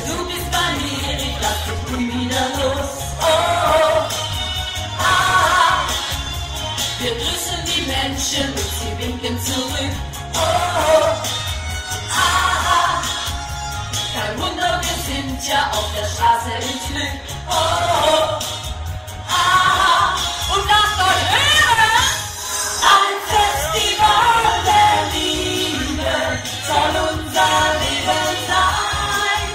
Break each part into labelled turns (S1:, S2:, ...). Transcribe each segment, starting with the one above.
S1: du bist bei mir, ich lass dich nie wieder los. Oh, ah, wir grüßen die Menschen und sie winken zurück. Oh, ah, kein Wunder, wir sind ja auf der Straße ins Glück. Oh, ah, und lasst euch hören! Ein Festival der Liebe soll unser Leben sein.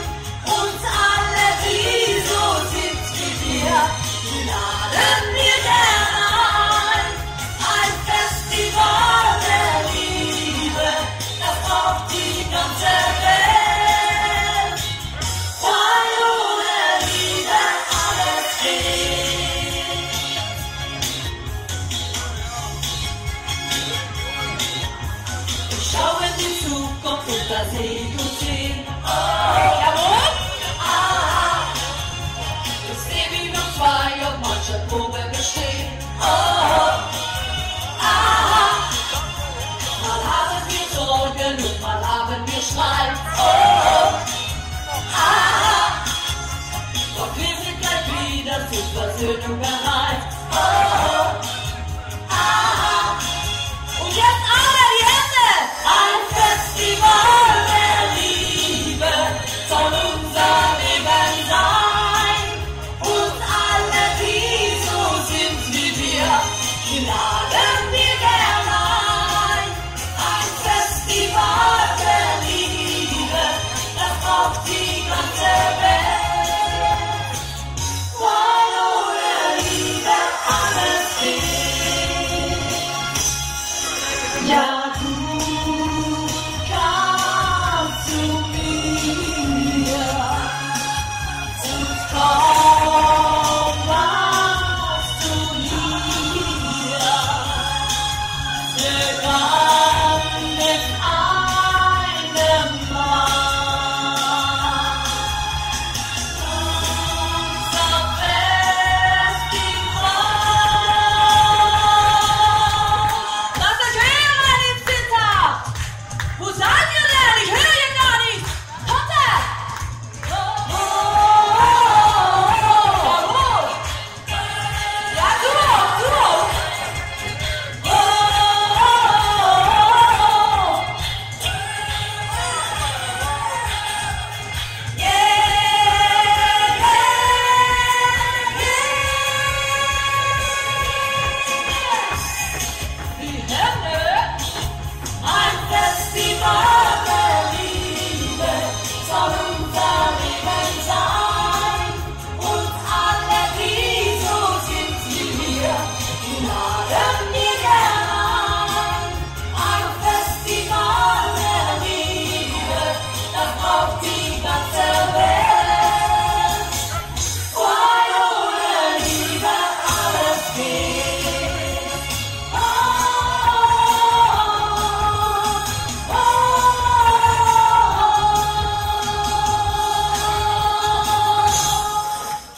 S1: Uns alle, die so sind wie wir, die laden wir gerne ein. Ein Festival der Liebe, das braucht die ganze Welt. Weil ohne Liebe alles fehlt. Ich schaue in die Zukunft und da seh ich uns sehen. Oh, jawohl! Ah, ich seh, wie wir zwei auf mancher Probe bestehen. Oh, ah, mal haben wir Sorgen und mal haben wir Streit. Oh, ah, doch wir sind gleich wieder zur Versöhnung bereit. Oh,